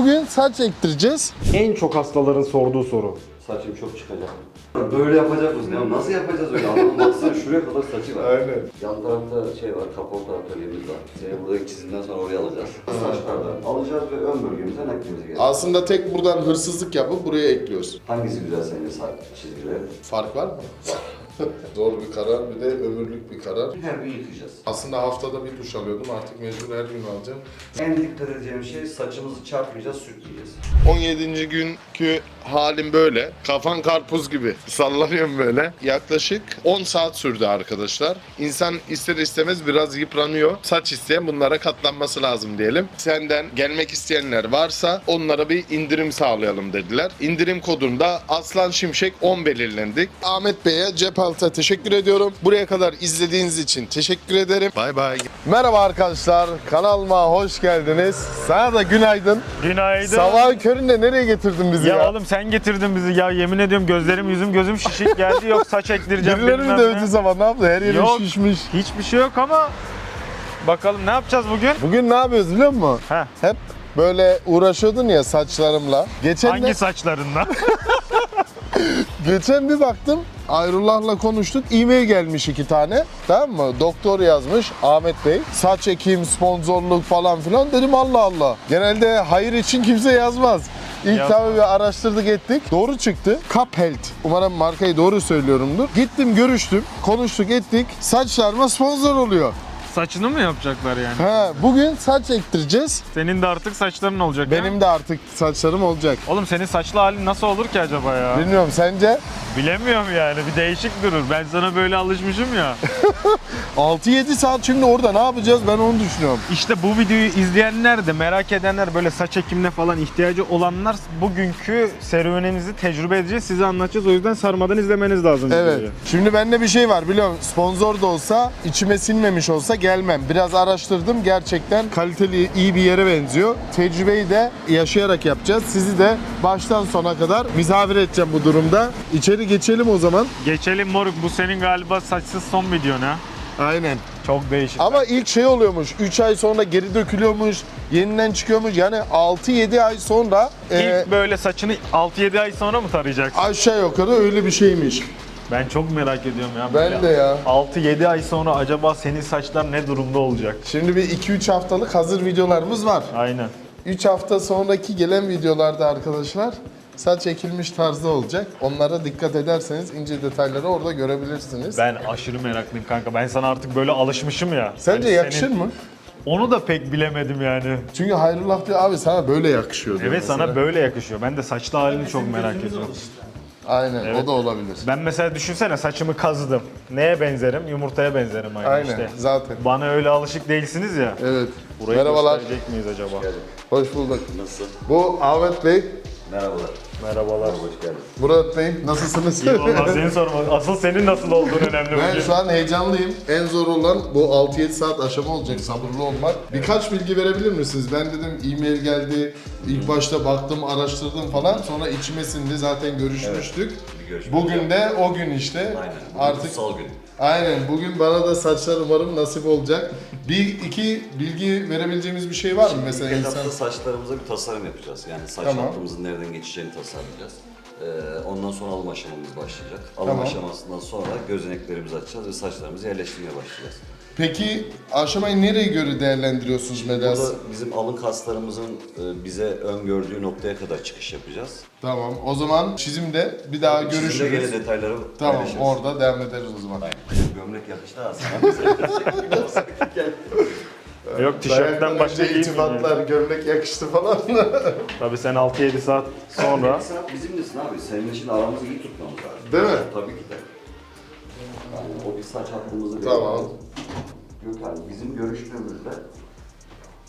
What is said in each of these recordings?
Bugün saç ektireceğiz. En çok hastaların sorduğu soru. Saçım çok çıkacak. Böyle yapacak mısın ya? Nasıl yapacağız öyle? Adamın baksana şuraya kadar saçı var. Aynen. Yan tarafta şey var, kaporta atölyemiz var. Seni buradaki çizimden sonra oraya alacağız. Saçlardan alacağız ve ön bölgemizden eklememize gelecek. Aslında tek buradan hırsızlık yapıp buraya ekliyoruz. Hangisi güzel sence saç çizgileri? Fark var mı? Zor bir karar, bir de ömürlük bir karar. Her gün yıkayacağız. Aslında haftada bir duş alıyordum, artık mecbur her gün alacağım. En dikkat edeceğim şey saçımızı çarpmayacağız, sürtleyeceğiz. 17. günkü halim böyle. Kafan karpuz gibi. Sallanıyorum böyle. Yaklaşık 10 saat sürdü arkadaşlar. İnsan ister istemez biraz yıpranıyor. Saç isteyen bunlara katlanması lazım diyelim. Senden gelmek isteyenler varsa onlara bir indirim sağlayalım dediler. İndirim kodunda Aslan Şimşek 10 belirlendik. Ahmet Bey'e Cepalt'a teşekkür ediyorum. Buraya kadar izlediğiniz için teşekkür ederim. Bay bay. Merhaba arkadaşlar. Kanalıma hoş geldiniz. Sana da günaydın. Günaydın. Sabahın köründe nereye getirdin bizi ya? Ya oğlum sen getirdin bizi ya, yemin ediyorum gözlerim yüzüm gözüm şişik geldi, yok saç ektireceğim Birileri mi bilmem dövdü ne. sabah, ne yaptı? Her yerim Yok. şişmiş. Hiçbir şey yok ama bakalım ne yapacağız bugün? Bugün ne yapıyoruz biliyor musun? Heh. Hep böyle uğraşıyordun ya saçlarımla. Hangi saçlarında? Geçen bir baktım, Ayrullah'la konuştuk. E-mail gelmiş 2 tane. Tamam mı? Doktor yazmış Ahmet Bey. Saç ekim, sponsorluk falan filan. Dedim Allah Allah. Genelde hayır için kimse yazmaz. İlk Yaz. tabii bir araştırdık ettik. Doğru çıktı. Cup Health. Umarım markayı doğru söylüyorumdur. Gittim görüştüm. Konuştuk ettik. Saçlarıma sponsor oluyor. Saçını mı yapacaklar yani? He, bugün saç ektireceğiz. Senin de artık saçların olacak ya. Benim de artık saçlarım olacak. Oğlum senin saçlı halin nasıl olur ki acaba ya? Bilmiyorum, sence? Bilemiyorum yani, bir değişik durur. Ben sana böyle alışmışım ya. 6-7 saat şimdi orada ne yapacağız, ben onu düşünüyorum. İşte bu videoyu izleyenler de, merak edenler, böyle saç ekimine falan ihtiyacı olanlar, bugünkü serüvenimizi tecrübe edeceğiz, size anlatacağız. O yüzden sarmadan izlemeniz lazım Evet. videoyu. Şimdi bende bir şey var biliyorum. Sponsor da olsa, içime sinmemiş olsa gelmem. Biraz araştırdım. Gerçekten kaliteli, iyi bir yere benziyor. Tecrübeyi de yaşayarak yapacağız. Sizi de baştan sona kadar misafir edeceğim bu durumda. İçeri geçelim o zaman. Geçelim moruk, bu senin galiba saçsız son videon ha. Aynen. Çok değişik. Ama ilk şey oluyormuş. 3 ay sonra geri dökülüyormuş. Yeniden çıkıyormuş. Yani 6-7 ay sonra İlk böyle saçını 6-7 ay sonra mı tarayacaksın? aşağı yukarı öyle bir şeymiş. Ben çok merak ediyorum ya. Ben böyle de ya. 6-7 ay sonra acaba senin saçlar ne durumda olacak? Şimdi bir 2-3 haftalık hazır videolarımız var. Aynen. 3 hafta sonraki gelen videolarda arkadaşlar saç ekilmiş tarzda olacak. Onlara dikkat ederseniz ince detayları orada görebilirsiniz. Ben aşırı meraklıyım kanka. Ben sana artık böyle alışmışım ya. Sence Hani yakışır senin- mı? Onu da pek bilemedim yani. Çünkü Hayrullah diyor abi sana böyle yakışıyor diyor Evet, mesela. sana böyle yakışıyor. Ben de saçlı halini çok merak ediyorum. Aynen Evet. o da olabilir. Ben mesela düşünsene, saçımı kazıdım. Neye benzerim? Yumurtaya benzerim aynı Aynen işte. zaten. Bana öyle alışık değilsiniz ya. Evet. Burayı Merhabalar. gösterecek miyiz acaba? Hoş bulduk. Nasıl? Bu Ahmet Bey, Merhabalar. Merhabalar. Hoş geldin. Murat Bey nasılsınız? Vallahi seni sorma. Asıl senin nasıl olduğun önemli Ben bugün. şu an heyecanlıyım. En zor olan bu 6-7 saat aşama olacak, sabırlı olmak. Birkaç bilgi verebilir misiniz? Ben dedim e-mail geldi, ilk başta baktım, araştırdım falan. Sonra içime sindi, zaten görüşmüştük. Bir görüşmek Bugün üzere. de o gün işte. Aynen. Bugün Artık kutsal gün. aynen bugün bana da saçlar umarım nasip olacak. Bir iki bilgi verebileceğimiz bir şey var mı mesela İlk insan? etapta saçlarımıza bir tasarım yapacağız. Yani saç Tamam. hattımızın nereden geçeceğini tasarlayacağız. Ondan sonra alım aşamamız başlayacak. Alım Tamam. aşamasından sonra gözeneklerimizi açacağız ve saçlarımızı yerleştirmeye başlayacağız. Peki aşamayı nereye göre değerlendiriyorsunuz Medas? Burada bizim alın kaslarımızın bize öngördüğü noktaya kadar çıkış yapacağız. Tamam, o zaman çizimde bir daha Sizinle görüşürüz. gene detayları Tamam, paylaşırız. orada devam ederiz o zaman. Gömlek yakıştı aslında. Yok, tişörtten başka önce giymiyorum yani. itibatlar, gömlek yakıştı falan. Tabii sen 6-7 saat sonra. Sen bizimlesin abi. Senin için aramızı iyi tutmamız lazım. Değil mi? Tabii ki de. Yani o bir saç hattımızı Tamam. Gökhan, bizim görüştüğümüzde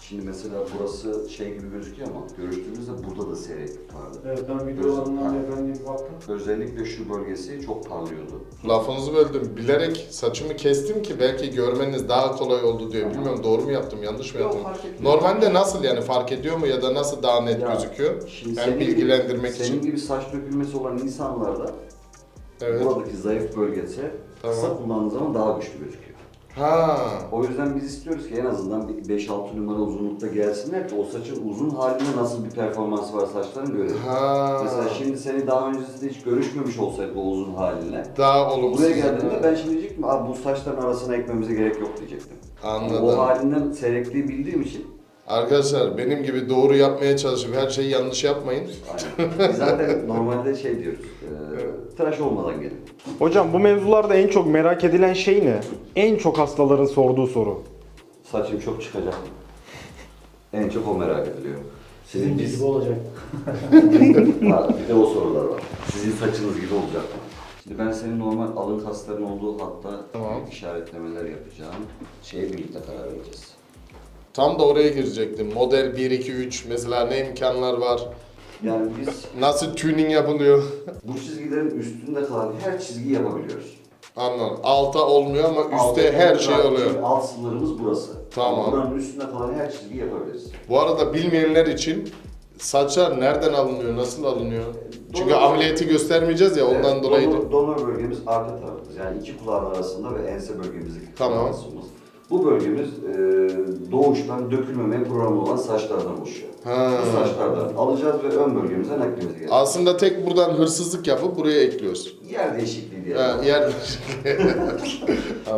şimdi mesela burası şey gibi gözüküyor ama görüştüğümüzde burada da seyreklik vardı. Evet, ben videolarından efendim baktım. Özellikle şu bölgesi çok parlıyordu. Lafınızı böldüm. Bilerek saçımı kestim ki belki görmeniz daha kolay oldu diye. Bilmiyorum doğru mu yaptım, yanlış mı Yok, yaptım? fark etmiyor. Normalde nasıl yani fark ediyor mu ya da nasıl daha net Ya, gözüküyor? Şimdi Hem bilgilendirmek senin için. gibi saç dökülmesi olan insanlarda Evet. buradaki zayıf bölgesi Tamam. kısa kullandığı zaman daha güçlü gözüküyor. Ha. O yüzden biz istiyoruz ki en azından bir 5-6 numara uzunlukta gelsinler ki o saçın uzun halinde nasıl bir performansı var saçların görelim. Ha. Mesela şimdi seni daha öncesinde hiç görüşmemiş olsaydı o uzun halinle. Daha olumsuz. Buraya geldiğinde ben şimdi diyecektim abi bu saçların arasına ekmemize gerek yok diyecektim. Anladım. O halinden seyrekliği bildiğim için. Arkadaşlar benim gibi doğru yapmaya çalışıp her şeyi yanlış yapmayın. Aynen. Biz zaten normalde şey diyoruz, tıraş olmadan gelin. Hocam bu mevzularda en çok merak edilen şey ne? En çok hastaların sorduğu soru. Saçım çok çıkacak mı? En çok o merak ediliyor. Sizin Biz... gibi olacak. Ha, bir de o sorular var. Sizin saçınız gibi olacak mı? Şimdi ben senin normal alın kasların olduğu hatta Tamam. işaretlemeler yapacağım. Şeye birlikte karar vereceğiz. Tam da oraya girecektim. Model 1, 2, 3 mesela ne imkanlar var? Yani biz Nasıl tuning yapılıyor? bu çizgilerin üstünde kalan her çizgiyi yapabiliyoruz. Anladım. Alta olmuyor ama üstte Altta her şey oluyor. Alt sınırımız burası. Tamam. Ama buranın üstünde kalan her çizgiyi yapabiliriz. Bu arada bilmeyenler için saçlar nereden alınıyor, nasıl alınıyor? Çünkü Donör- ameliyatı göstermeyeceğiz ya ondan Evet, dolayı. Donör bölgemiz arka tarafımız. Yani iki kulağın arasında ve ense bölgemizdeki Tamam. kısmımız. Bu bölgemiz doğuştan dökülmemeye programlı olan saçlardan oluşuyor. Ha. Bu saçlardan alacağız ve ön bölgemize naklimize gelecek. Aslında tek buradan hırsızlık yapıp buraya ekliyoruz. Yer değişikliği diye. Ha, yer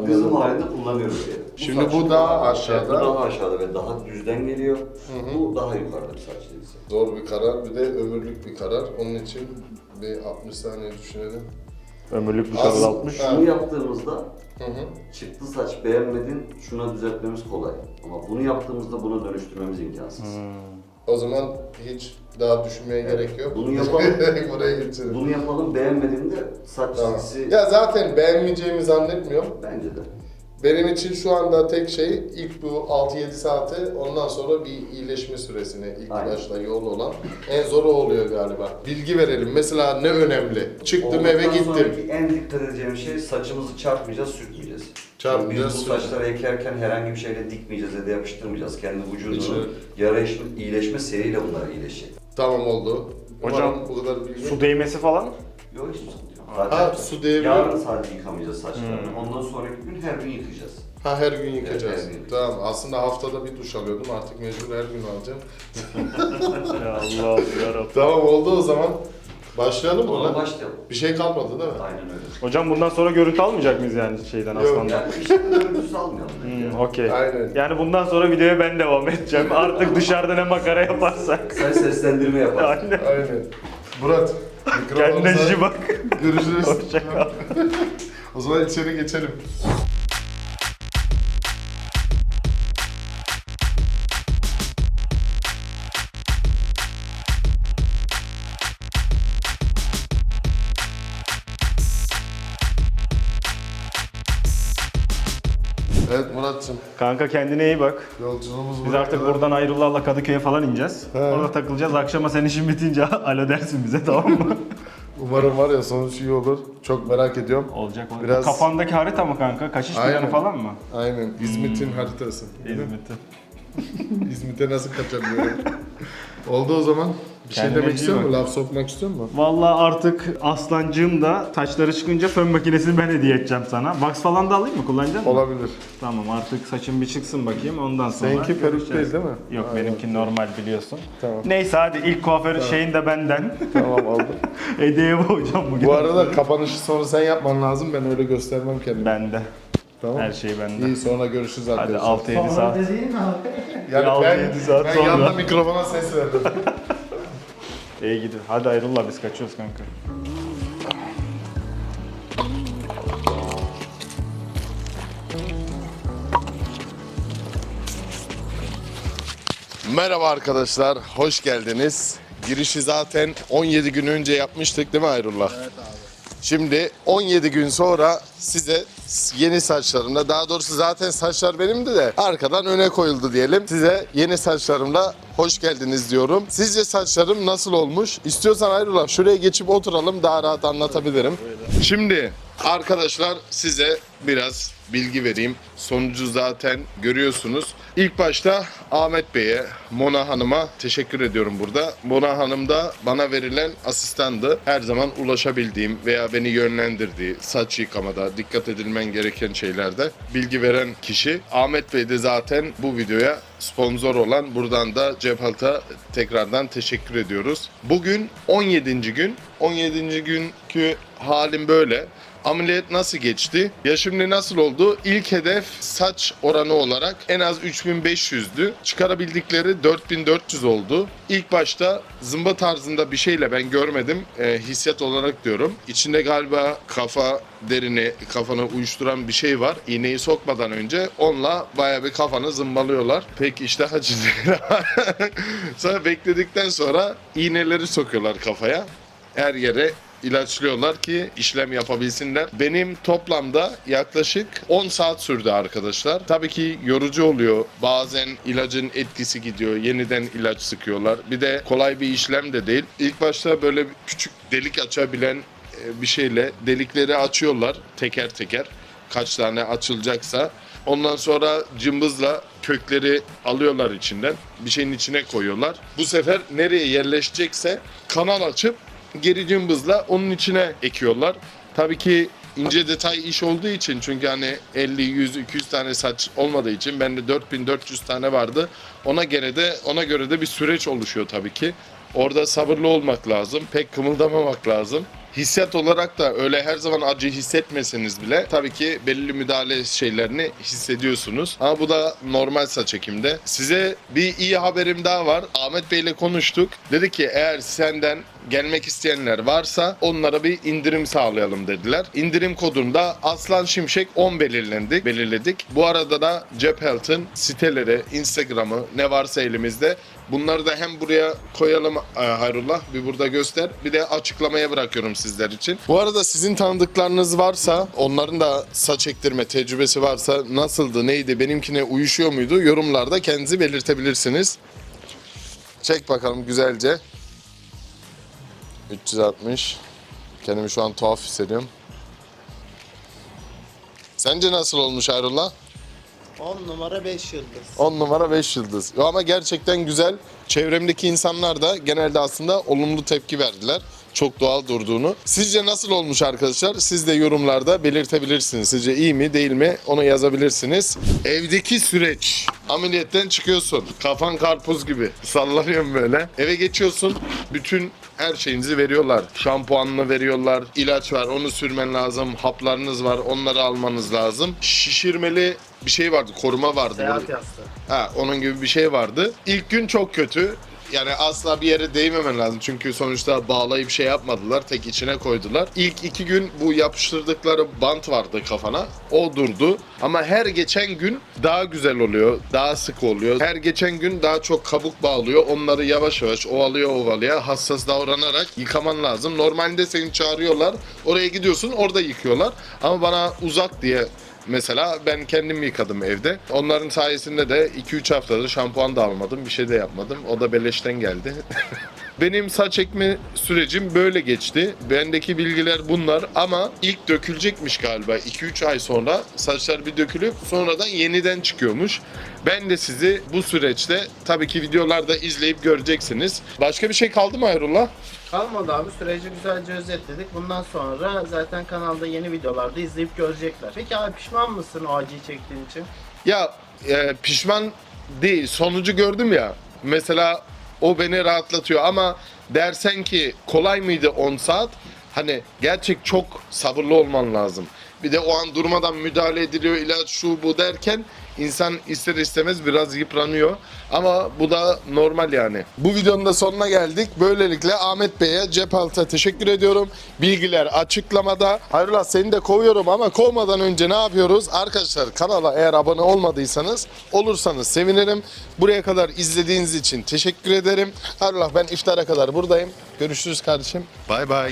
Bizim halinde kullanıyoruz diye. Şimdi saç- bu daha aşağıda. Evet, bu daha aşağıda ve daha düzden geliyor. Bu daha yukarıda bir saç dizisi. Zor bir karar, bir de ömürlük bir karar. Onun için bir 60 saniye düşünelim. Ömürlük bir Az- karar atmış. Ha. Şunu yaptığımızda Hı hı. çıktı saç beğenmedin, şuna düzeltmemiz kolay. Ama bunu yaptığımızda bunu dönüştürmemiz imkansız. O zaman hiç daha düşünmeye gerek yok. Bunu yapalım. Direkt buraya geçelim. Bunu yapalım beğenmediğinde saç Tamam. çizgisi Ya zaten beğenmeyeceğimi zannetmiyorum. bence de. Benim için şu anda tek şey ilk bu 6-7 saati ondan sonra bir iyileşme süresine ilk Aynen. başta yoğun olan en zoru oluyor galiba. Bilgi verelim. Mesela ne önemli? Çıktım eve Ondan gittim. sonraki en dikkat edeceğim şey saçımızı çarpmayacağız, sürtmeyeceğiz. Çarpmayacağız, Biz bu saçları ekerken herhangi bir şeyle dikmeyeceğiz ya da yapıştırmayacağız. Kendi vücudunun İçine. iyileşme seriyle bunlar iyileşecek. Tamam oldu. Hocam, Umarım bu kadar bilgi. Su değmesi falan. Yok hiç sıkıntı yok. Ha, su değebiliyor. Yarın sadece yıkamayacağız saçlarını. Ondan sonraki gün her gün yıkayacağız. Ha her gün yıkayacağız. her gün. Tamam. Aslında haftada bir duş alıyordum. Artık mecbur her gün alacağım. Ya Allah yarabbim. Tamam oldu o zaman. Başlayalım mı? Ona lan? başlayalım. Bir şey kalmadı değil mi? Aynen öyle. Hocam bundan sonra görüntü almayacak mıyız yani şeyden Yok. aslandan? Yani işte görüntüsü almayalım. bence. Okey. Aynen. Yani bundan sonra videoya ben devam edeceğim. Artık dışarıda ne makara yaparsak. Sen seslendirme yaparsın. Aynen. Aynen. Murat. Kendine mikrofonumuza iyi bak. Görüşürüz. Hoşça kal. O zaman içeri geçelim. Evet Murat'cığım, Kanka kendine iyi bak. yolculuğumuz Biz buraya artık kadar. buradan Ayrullah'la Kadıköy'e falan ineceğiz. He. Orada takılacağız. Akşama sen işin bitince alo dersin bize, tamam mı? Umarım var ya sonuç iyi olur. Çok merak ediyorum. Olacak. Biraz- Kafandaki harita mı kanka? Kaçış planı Aynen. falan mı? Aynen. İzmit'in haritası. İzmit'te. İzmit'e nasıl kaçabiliyorum? Oldu o zaman. Bir şey Kendine demek iyi istiyor bak. musun? Laf sokmak istiyor musun? Vallahi artık aslancığım da taçları çıkınca fön makinesini ben hediye edeceğim sana. Wax falan da alayım mı? Kullanacak mısın? Olabilir. Tamam, artık saçım bir çıksın bakayım, ondan sonra Seninki peruk görüşeceğiz. değil mi? Yok, Aynen. benimki normal biliyorsun. Tamam. Neyse hadi ilk kuaför şeyin de benden. Tamam oldu. Hediye bu hocam bugün. Bu arada kapanışı sonra sen yapman lazım. Ben öyle göstermem kendimi. Bende. Tamam. Her şey bende. İyi sonra görüşürüz Hadi arkadaşlar. 6-7 saat. Değil mi abi? Yani 6-7 saat ben sonra. yanında mikrofona ses verdim. İyi gidiyor. Hadi ayrıllah, biz kaçıyoruz kanka. Merhaba arkadaşlar, hoş geldiniz. Girişi zaten 17 gün önce yapmıştık değil mi Ayrullah? Evet abi. Şimdi 17 gün sonra size yeni saçlarımla, daha doğrusu zaten saçlar benimdi de arkadan öne koyuldu diyelim. Size yeni saçlarımla hoş geldiniz diyorum. Sizce saçlarım nasıl olmuş? İstiyorsan Ayrullah şuraya geçip oturalım, daha rahat anlatabilirim. Şimdi Arkadaşlar size biraz bilgi vereyim. Sonucu zaten görüyorsunuz. İlk başta Ahmet Bey'e, Mona Hanım'a teşekkür ediyorum burada. Mona Hanım da bana verilen asistandı. Her zaman ulaşabildiğim veya beni yönlendirdiği, saç yıkamada, dikkat edilmen gereken şeylerde bilgi veren kişi. Ahmet Bey de zaten bu videoya sponsor olan, buradan da Cephalt'a tekrardan teşekkür ediyoruz. Bugün 17. gün. 17. günkü halim böyle. Ameliyat nasıl geçti? Ya şimdi nasıl oldu? İlk hedef saç oranı olarak en az 3500'dü. Çıkarabildikleri 4400 oldu. İlk başta zımba tarzında bir şeyle ben görmedim. Hissiyat olarak diyorum. İçinde galiba kafanı uyuşturan bir şey var. İğneyi sokmadan önce onunla bayağı bir kafanı zımbalıyorlar. Pek iştah açıcı değil. Sonra bekledikten sonra iğneleri sokuyorlar kafaya. Her yere ilaçlıyorlar ki işlem yapabilsinler. Benim toplamda yaklaşık 10 saat sürdü arkadaşlar. Tabii ki yorucu oluyor. Bazen ilacın etkisi gidiyor. Yeniden ilaç sıkıyorlar. Bir de kolay bir işlem de değil. İlk başta böyle küçük delik açabilen bir şeyle delikleri açıyorlar teker teker. Kaç tane açılacaksa. Ondan sonra cımbızla kökleri alıyorlar içinden. Bir şeyin içine koyuyorlar. Bu sefer nereye yerleşecekse kanal açıp geri cımbızla onun içine ekiyorlar. Tabii ki ince detay iş olduğu için, çünkü hani 50, 100, 200 tane saç olmadığı için bende 4400 tane vardı. Ona göre de bir süreç oluşuyor tabii ki. Orada sabırlı olmak lazım. Pek kımıldamamak lazım. Hissiyat olarak da öyle her zaman acı hissetmeseniz bile tabii ki belli müdahale şeylerini hissediyorsunuz. Ama bu da normal saç ekimde. Size bir iyi haberim daha var. Ahmet Bey ile konuştuk. Dedi ki eğer senden gelmek isteyenler varsa onlara bir indirim sağlayalım dediler. İndirim kodunda Aslan Şimşek 10 belirledik. Bu arada da Cephalt'ın siteleri, Instagram'ı ne varsa elimizde. Bunları da hem buraya koyalım Hayrullah, bir burada göster. Bir de açıklamaya bırakıyorum sizler için. Bu arada sizin tanıdıklarınız varsa, onların da saç ektirme tecrübesi varsa, nasıldı, neydi, benimkine uyuşuyor muydu? Yorumlarda kendinizi belirtebilirsiniz. Çek bakalım güzelce. 360. Kendimi şu an tuhaf hissediyorum. Sence nasıl olmuş Hayrullah? 10 numara 5 yıldız. 10 numara 5 yıldız. Ama gerçekten güzel. Çevremdeki insanlar da genelde aslında olumlu tepki verdiler. Çok doğal durduğunu. Sizce nasıl olmuş arkadaşlar? Siz de yorumlarda belirtebilirsiniz. Sizce iyi mi değil mi? Onu yazabilirsiniz. Evdeki süreç. Ameliyattan çıkıyorsun. Kafan karpuz gibi. Sallanıyorsun böyle. Eve geçiyorsun. Bütün her şeyinizi veriyorlar. Şampuanını veriyorlar. İlaç var. Onu sürmen lazım. Haplarınız var. Onları almanız lazım. Şişirmeli bir şey vardı. Koruma vardı. Seyahat yastığı. Onun gibi bir şey vardı. İlk gün çok kötü. Yani asla bir yere değmemen lazım. Çünkü sonuçta bağlayıp şey yapmadılar. Tek içine koydular. İlk 2 gün bu yapıştırdıkları bant vardı kafana. O durdu. Ama her geçen gün daha güzel oluyor. Daha sık oluyor. Her geçen gün daha çok kabuk bağlıyor. Onları yavaş yavaş ovalaya hassas davranarak yıkaman lazım. Normalde seni çağırıyorlar. Oraya gidiyorsun, orada yıkıyorlar. Ama bana uzak diye mesela ben kendim yıkadım evde. Onların sayesinde de 2-3 haftadır şampuan da almadım. Bir şey de yapmadım. O da beleşten geldi. Benim saç ekme sürecim böyle geçti. Bendeki bilgiler bunlar ama ilk dökülecekmiş galiba. 2-3 ay sonra saçlar bir dökülüp sonradan yeniden çıkıyormuş. Ben de sizi bu süreçte tabii ki videolarda izleyip göreceksiniz. Başka bir şey kaldı mı Hayrullah? Kalmadı abi, süreci güzelce özetledik. Bundan sonra zaten kanalda yeni videolarda izleyip görecekler. Peki abi, pişman mısın o acıyı çektiğin için? Ya pişman değil. Sonucu gördüm ya. Mesela o beni rahatlatıyor ama dersen ki kolay mıydı 10 saat? Hani gerçek çok sabırlı olman lazım. Bir de o an durmadan müdahale ediliyor, ilaç şu bu derken insan ister istemez biraz yıpranıyor. Ama bu da normal yani. Bu videonun da sonuna geldik. Böylelikle Ahmet Bey'e, Cephalt'a teşekkür ediyorum. Bilgiler açıklamada. Hayrullah seni de kovuyorum ama kovmadan önce ne yapıyoruz? Arkadaşlar kanala eğer abone olmadıysanız olursanız sevinirim. Buraya kadar izlediğiniz için teşekkür ederim. Hayrullah ben iftara kadar buradayım. Görüşürüz kardeşim. Bay bay.